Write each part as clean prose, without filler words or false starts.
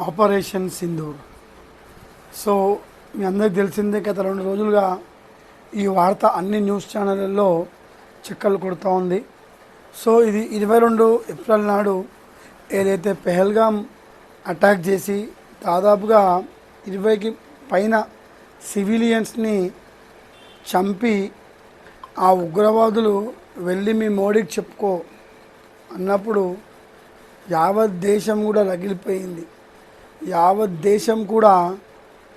Operation Sindoor. So మీ అందరికి తెలిసిందే, గత 2 రోజులుగా ఈ వార్త అన్ని న్యూస్ ఛానళ్ళల్లో చెక్కలు కొడుతూ ఉంది. సో ఇది 22 ఏప్రిల్ నాడు ఏదైతే పెహల్గామ్ అటాక్ చేసి దాదాపుగా 20కి పైన సివిలియన్స్ని చంపి ఆ ఉగ్రవాదులు వెళ్ళి మీ మోడీకి చెప్పుకో అన్నప్పుడు యావత్ దేశం కూడా రగిలిపోయింది. యావత్ దేశం కూడా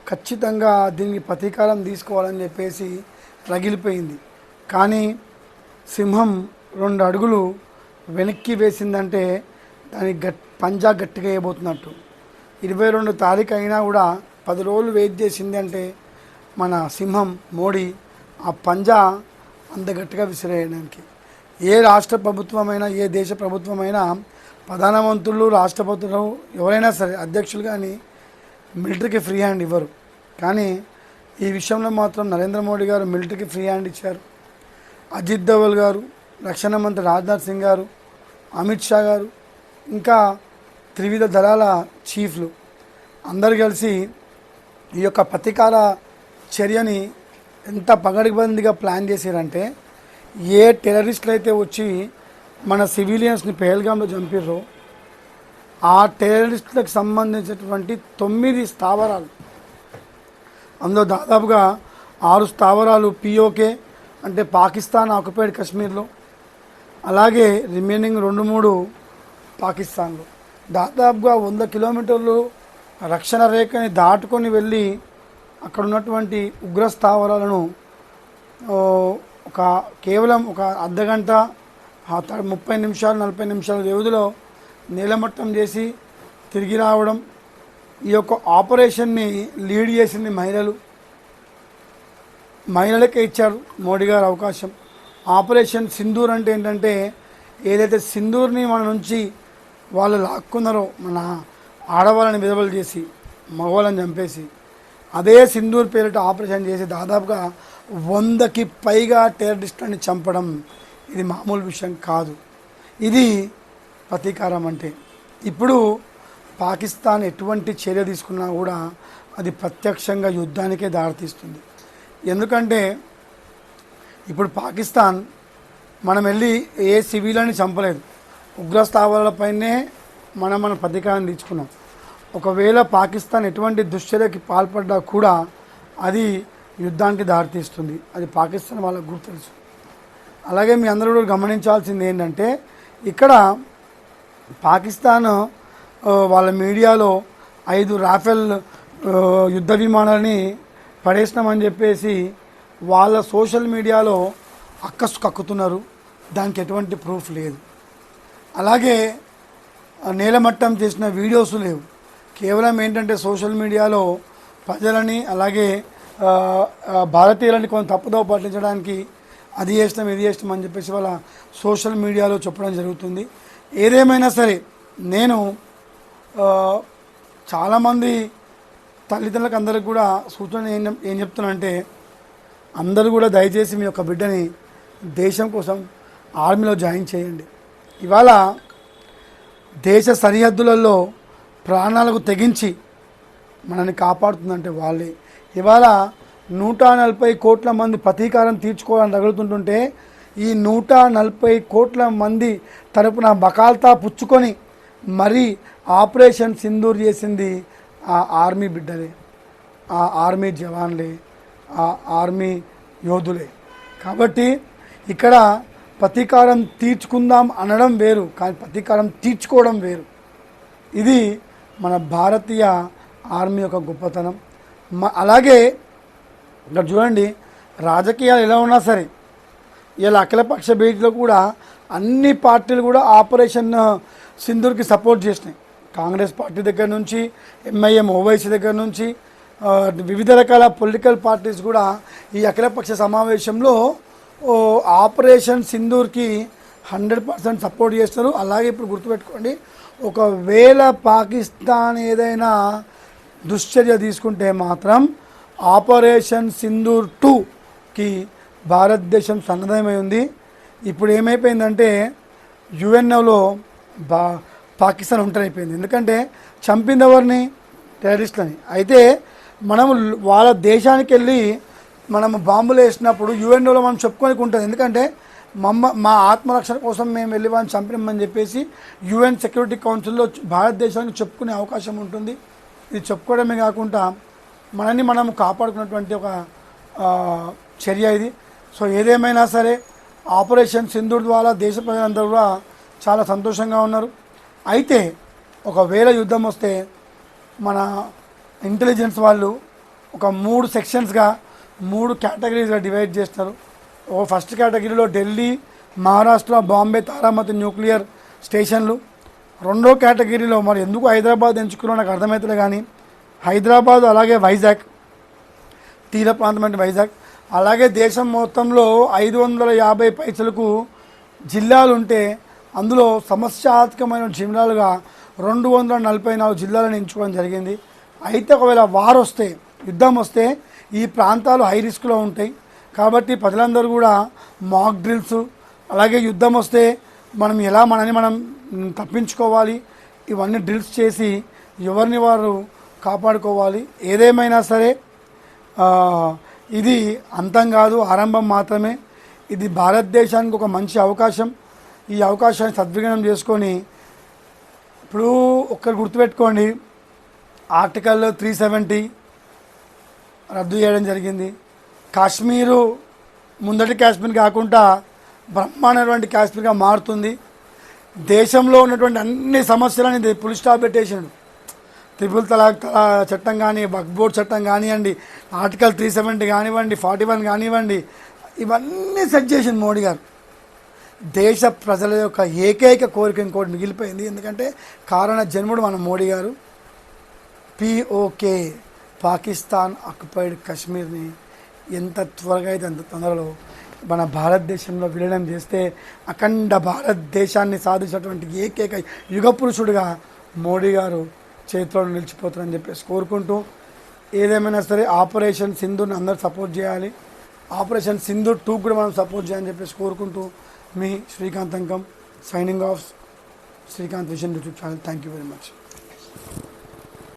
ఖచ్చితంగా దీనికి ప్రతీకారం తీసుకోవాలని చెప్పేసి రగిలిపోయింది. కానీ సింహం 2 అడుగులు వెనక్కి వేసిందంటే దాని పంజా గట్టిగా వేయబోతున్నట్టు. 22 తారీఖు అయినా కూడా 10 రోజులు వెయిట్ చేసింది అంటే మన సింహం మోడీ ఆ పంజా అంత గట్టిగా విసిరేయడానికి. ఏ రాష్ట్ర ప్రభుత్వమైనా, ఏ దేశ ప్రభుత్వమైనా ప్రధానమంత్రులు, రాష్ట్రపతులు ఎవరైనా సరే, అధ్యక్షులు కానీ మిలిటరీకి ఫ్రీ హ్యాండ్ ఇవ్వరు. కానీ ఈ విషయంలో మాత్రం నరేంద్ర మోడీ గారు మిలిటరీకి ఫ్రీ హ్యాండ్ ఇచ్చారు. అజిత్ దోవల్ గారు, రక్షణ మంత్రి రాజ్నాథ్ సింగ్ గారు, అమిత్ షా గారు, ఇంకా త్రివిధ దళాల చీఫ్లు అందరు కలిసి ఈ యొక్క ప్రతీకార చర్యని ఎంత పగడ్బందీగా ప్లాన్ చేశారంటే, ఏ టెర్రరిస్టులు అయితే వచ్చి మన సివిలియన్స్ని పెహల్గాంలో చంపారో ఆ టెర్రరిస్టులకు సంబంధించినటువంటి 9 స్థావరాలు, అందులో దాదాపుగా 6 స్థావరాలు పిఓకే అంటే పాకిస్తాన్ ఆక్యుపైడ్ కాశ్మీర్లో, అలాగే రిమైనింగ్ 2-3 పాకిస్తాన్లో, దాదాపుగా 100 కిలోమీటర్లు రక్షణ రేఖని దాటుకొని వెళ్ళి అక్కడ ఉన్నటువంటి ఉగ్ర స్థావరాలను కేవలం ఒక అర్ధగంట, 30 నిమిషాలు 40 నిమిషాల వ్యవధిలో నీలమట్టం చేసి తిరిగి రావడం. ఈ యొక్క ఆపరేషన్ని లీడ్ చేసింది మహిళలకే ఇచ్చారు మోడీ గారు అవకాశం. ఆపరేషన్ సింధూర్ అంటే ఏంటంటే, ఏదైతే సింధూర్ని మన నుంచి వాళ్ళు లాక్కున్నారో, మన ఆడవాళ్ళని విధవలు చేసి మగవాళ్ళని చంపేసి, అదే సింధూర్ పేరిట ఆపరేషన్ చేసి దాదాపుగా 100కి పైగా టెర్రరిస్టులని చంపడం ఇది మామూలు విషయం కాదు. ఇది ప్రతీకారం అంటే. ఇప్పుడు పాకిస్తాన్ ఎటువంటి చర్య తీసుకున్నా కూడా అది ప్రత్యక్షంగా యుద్ధానికే దారితీస్తుంది. ఎందుకంటే ఇప్పుడు పాకిస్తాన్ మనం వెళ్ళి ఏ సివిలని చంపలేదు, ఉగ్రస్థావరాలపైనే మన ప్రతీకారం తీర్చుకున్నాం. ఒకవేళ పాకిస్తాన్ ఎటువంటి దుశ్చర్యకి పాల్పడ్డా కూడా అది యుద్ధానికి దారితీస్తుంది. అది పాకిస్తాన్ వాళ్ళకు గుర్తు తెలుసు. అలాగే మీ అందరూ కూడా గమనించాల్సింది ఏంటంటే, ఇక్కడ పాకిస్తాన్ వాళ్ళ మీడియాలో 5 రాఫెల్ యుద్ధ విమానాలని పడేసినామని చెప్పేసి వాళ్ళ సోషల్ మీడియాలో అక్కసు కక్కుతున్నారు. దానికి ఎటువంటి ప్రూఫ్ లేదు. అలాగే నేలమట్టం చేసిన వీడియోస్ లేవు. కేవలం ఏంటంటే సోషల్ మీడియాలో ప్రజలని, అలాగే భారతీయులని కొంత తప్పుదోవ పట్టించడానికి అది చేస్తాం ఇది చేస్తాం అని చెప్పేసి వాళ్ళ సోషల్ మీడియాలో చెప్పడం జరుగుతుంది. ఏదేమైనా సరే, నేను చాలామంది తల్లిదండ్రులకు అందరికి కూడా సూచన ఏం చెప్తున్నానంటే, అందరూ కూడా దయచేసి మీ యొక్క బిడ్డని దేశం కోసం ఆర్మీలో జాయిన్ చేయండి. ఇవాళ దేశ సరిహద్దులలో ప్రాణాలకు తెగించి మనల్ని కాపాడుతుందంటే వాళ్ళే. ఇవాళ 140 కోట్ల మంది ప్రతీకారం తీర్చుకోవాలని తగులుతుంటుంటే, ఈ 140 కోట్ల మంది తరపున బకాల్తా పుచ్చుకొని మరీ ఆపరేషన్ సింధూర్ చేసింది ఆ ఆర్మీ బిడ్డలే, ఆ ఆర్మీ జవాన్లే, ఆ ఆర్మీ యోధులే. కాబట్టి ఇక్కడ ప్రతీకారం తీర్చుకుందాం అనడం వేరు, కానీ ప్రతీకారం తీర్చుకోవడం వేరు. ఇది మన భారతీయ ఆర్మీ యొక్క గొప్పతనం. అలాగే ఇక్కడ చూడండి, రాజకీయాలు ఎలా ఉన్నా సరే ఇలా అఖిలపక్ష భేటీలో కూడా అన్ని పార్టీలు కూడా ఆపరేషన్ సింధూర్కి సపోర్ట్ చేసినాయి. కాంగ్రెస్ పార్టీ దగ్గర నుంచి, ఎంఐఎం ఓవైసీ దగ్గర నుంచి వివిధ రకాల పొలిటికల్ పార్టీస్ కూడా ఈ అఖిలపక్ష సమావేశంలో ఆపరేషన్ సింధూర్కి 100% సపోర్ట్ చేస్తారు. అలాగే ఇప్పుడు గుర్తుపెట్టుకోండి, ఒకవేళ పాకిస్తాన్ ఏదైనా దుశ్చర్య తీసుకుంటే మాత్రం ఆపరేషన్ సింధూర్ 2కి భారతదేశం సన్నద్ధమై ఉంది. ఇప్పుడు ఏమైపోయిందంటే, యుఎన్ఓలో పాకిస్తాన్ ఒంటరైపోయింది. ఎందుకంటే చంపింది ఎవరిని? టెర్రరిస్టులని. అయితే మనము వాళ్ళ దేశానికి వెళ్ళి మనము బాంబులు వేసినప్పుడు యుఎన్ఓలో మనం చెప్పుకోనికి ఉంటుంది. ఎందుకంటే మా ఆత్మరక్షణ కోసం మేము వెళ్ళి వాళ్ళని చంపినామని చెప్పేసి యుఎన్ సెక్యూరిటీ కౌన్సిల్లో భారతదేశానికి చెప్పుకునే అవకాశం ఉంటుంది. ఇది చెప్పుకోవడమే కాకుండా మనల్ని మనం కాపాడుకున్నటువంటి ఒక చర్య ఇది. సో ఏదేమైనా సరే ఆపరేషన్ సింధూర్ ద్వారా దేశ ప్రజలందరూ కూడా చాలా సంతోషంగా ఉన్నారు. అయితే ఒకవేళ యుద్ధం వస్తే మన ఇంటెలిజెన్స్ వాళ్ళు ఒక 3 సెక్షన్స్గా 3 కేటగిరీస్గా డివైడ్ చేస్తారు. ఓ ఫస్ట్ కేటగిరీలో ఢిల్లీ, మహారాష్ట్ర, బాంబే, తారామతి న్యూక్లియర్ స్టేషన్లు. రెండో కేటగిరీలో మరి ఎందుకు హైదరాబాద్ ఎంచుకున్నా నాకు అర్థమవుతుంది, కానీ హైదరాబాద్ అలాగే వైజాగ్, తీర ప్రాంతం అంటే వైజాగ్, అలాగే దేశం మొత్తంలో 550 పైసలకు జిల్లాలు ఉంటే అందులో సమస్యాత్మకమైన జిల్లాలుగా 244 జిల్లాలను ఎంచుకోవడం జరిగింది. అయితే ఒకవేళ వార్ వస్తే, యుద్ధం వస్తే ఈ ప్రాంతాలు హై రిస్క్లో ఉంటాయి. కాబట్టి ప్రజలందరూ కూడా మాక్ డ్రిల్స్, అలాగే యుద్ధం వస్తే మనం ఎలా మనని మనం తప్పించుకోవాలి, ఇవన్నీ డ్రిల్స్ చేసి ఎవరిని వారు కాపాడుకోవాలి. ఏదేమైనా సరే ఇది అంతం కాదు, ఆరంభం మాత్రమే. ఇది భారతదేశానికి ఒక మంచి అవకాశం. ఈ అవకాశాన్ని సద్వినియోగం చేసుకొని ఇప్పుడు ఒక్కరు గుర్తుపెట్టుకోండి, ఆర్టికల్ 370 రద్దు చేయడం జరిగింది. కాశ్మీరు ముందటి కాశ్మీర్ కాకుండా బ్రహ్మాండమైనటువంటి కాశ్మీర్గా మారుతుంది. దేశంలో ఉన్నటువంటి అన్ని సమస్యలని పులి స్టాప్ పెట్టేసాడు. త్రిపుల్ తలాక్ చట్టం కానీ, వక్ఫ్ బోర్డ్ చట్టం కానివ్వండి, ఆర్టికల్ 370 కానివ్వండి, 41 కానివ్వండి, ఇవన్నీ సెట్ చేసింది మోడీ గారు. దేశ ప్రజల యొక్క ఏకైక కోరిక ఇంకోటి మిగిలిపోయింది. ఎందుకంటే కారణ జన్ముడు మన మోడీ గారు. POK, పాకిస్తాన్ ఆక్యుపైడ్ కాశ్మీర్ని ఎంత త్వరగా అయితే అంత తొందరలో మన భారతదేశంలో విలీనం చేస్తే అఖండ భారతదేశాన్ని సాధించినటువంటి ఏకైక యుగ పురుషుడిగా మోడీ గారు చేతిలో నిలిచిపోతారని చెప్పేసి కోరుకుంటూ, ఏదేమైనా సరే ఆపరేషన్ సింధూర్ని అందరూ సపోర్ట్ చేయాలి. ఆపరేషన్ సింధూర్ 2 కూడా మనం సపోర్ట్ చేయాలని చెప్పేసి కోరుకుంటూ, మీ Srikanth Ankam signing off Srikanth vision YouTube channel. Thank you very much.